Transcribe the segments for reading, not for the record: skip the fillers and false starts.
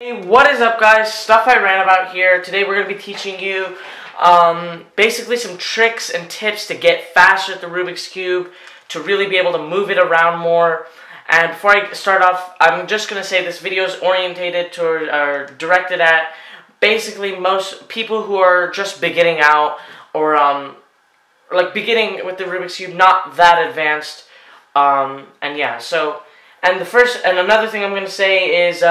Hey, what is up guys? Stuff I ran about here. Today we're going to be teaching you basically some tricks and tips to get faster at the Rubik's Cube, to really be able to move it around more. And before I start off, I'm just going to say this video is orientated toward, or directed at basically most people who are just beginning out, or like beginning with the Rubik's Cube, not that advanced. And yeah, so, and another thing I'm going to say is,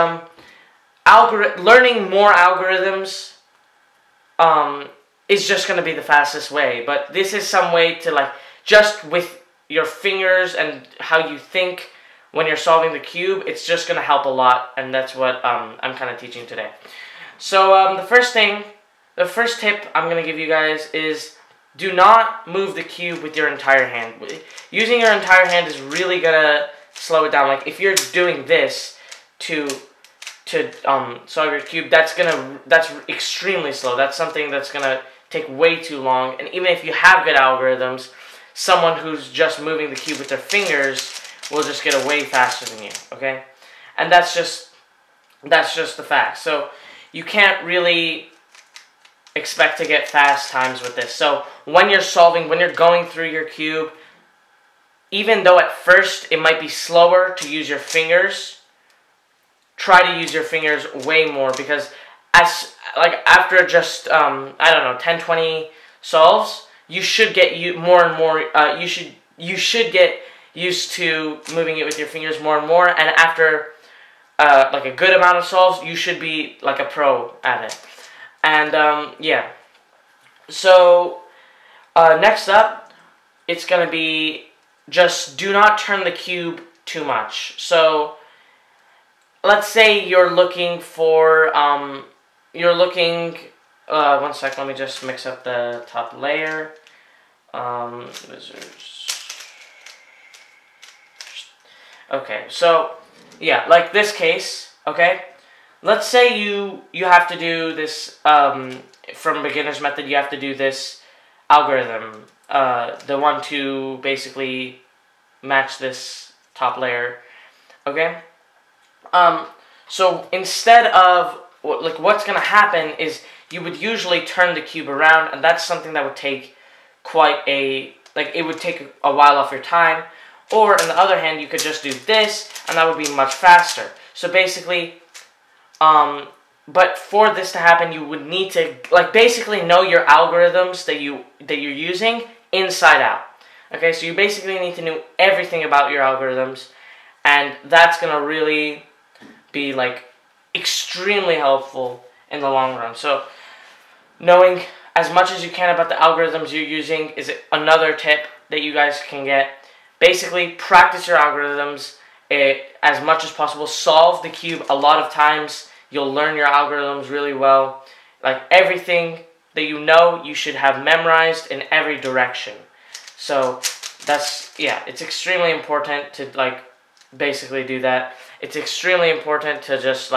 learning more algorithms is just going to be the fastest way, but this is some way to, like, just with your fingers and how you think when you're solving the cube, it's just going to help a lot, and that's what I'm kind of teaching today. So the first tip I'm going to give you guys is do not move the cube with your entire hand. Using your entire hand is really going to slow it down. Like if you're doing this to solve your cube, that's extremely slow. That's something that's gonna take way too long. And even if you have good algorithms, someone who's just moving the cube with their fingers will just get it way faster than you. Okay, and that's just the fact. So you can't really expect to get fast times with this. So when you're going through your cube, even though at first it might be slower to use your fingers, try to use your fingers way more, because after just I don't know, 10-20 solves, you should get more and more. You should get used to moving it with your fingers more and more. And after like a good amount of solves, you should be like a pro at it. And yeah. So next up, it's gonna be just do not turn the cube too much. So let's say you're looking for, one sec, let me just mix up the top layer. Okay, so, yeah, like this case, okay? Let's say you have to do this, from beginner's method, you have to do this algorithm, the one to basically match this top layer, okay? So instead of, what's going to happen is you would usually turn the cube around, and that's something that would take it would take a while off your time. Or on the other hand, you could just do this, and that would be much faster. So basically, but for this to happen, you would need to, basically know your algorithms that you're using inside out. Okay, so you basically need to know everything about your algorithms, and that's going to really be extremely helpful in the long run. So knowing as much as you can about the algorithms you're using is another tip that you guys can get. Basically, practice your algorithms as much as possible. Solve the cube a lot of times. You'll learn your algorithms really well. Like everything that you should have memorized in every direction. So it's extremly important to basically do that. It's extremely important to just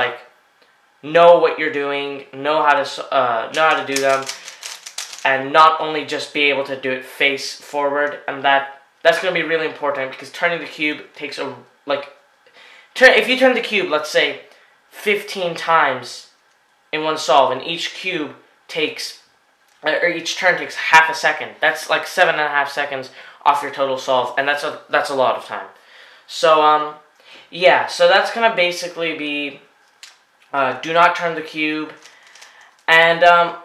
know what you're doing, know how to do them, and not only just be able to do it face forward. And that's going to be really important, because turning the cube takes if you turn the cube, let's say 15 times in one solve, and each cube takes each turn takes half a second. That's like 7.5 seconds off your total solve, and that's a lot of time. So yeah, so that's gonna basically be do not turn the cube. And the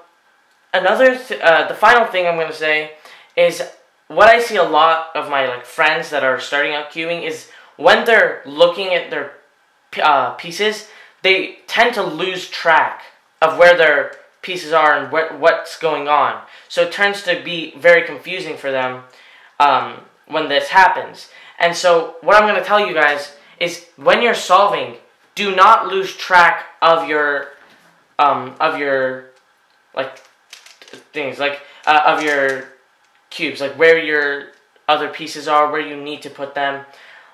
final thing I'm gonna say is what I see a lot of my friends that are starting out cubing is when they're looking at their pieces, they tend to lose track of where their pieces are and what's going on. So it turns to be very confusing for them when this happens. And so what I'm going to tell you guys is when you're solving, do not lose track of your things, of your cubes, where your other pieces are, where you need to put them.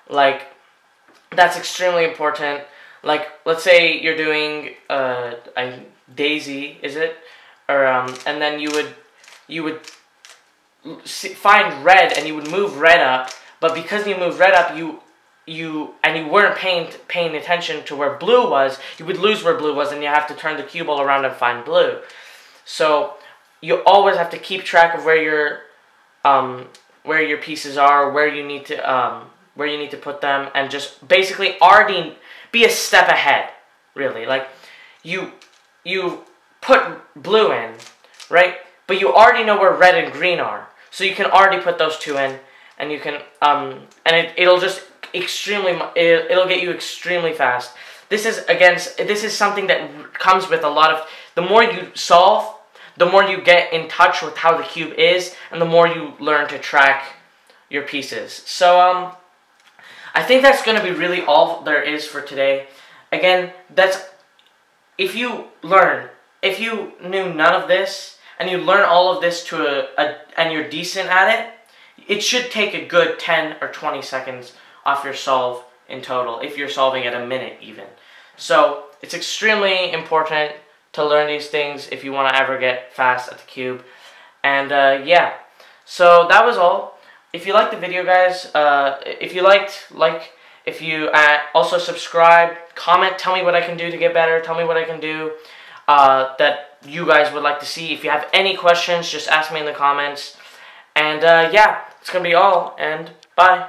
That's extremely important. Let's say you're doing Daisy, is it? Or and then you would find red, and you would move red up. But because you move red up, you weren't paying attention to where blue was, you would lose where blue was, and you have to turn the cube all around and find blue. So you always have to keep track of where your pieces are, where you need to put them, and just basically already be a step ahead. Really, like you put blue in, right? But you already know where red and green are, so you can already put those two in, and you can it'll just it'll get you extremely fast. This is something that comes with a lot of, the more you solve, the more you get in touch with how the cube is, and the more you learn to track your pieces. So I think that's going to be really all there is for today. Again, if you knew none of this, and you learn all of this and you're decent at it, it should take a good 10 or 20 seconds off your solve in total, if you're solving at a minute even. So it's extremely important to learn these things if you want to ever get fast at the cube. And yeah, so that was all. If you liked the video, guys, if you also subscribe, comment, tell me what I can do to get better, tell me what I can do that you guys would like to see. If you have any questions, just ask me in the comments. And yeah, it's gonna be all, and bye.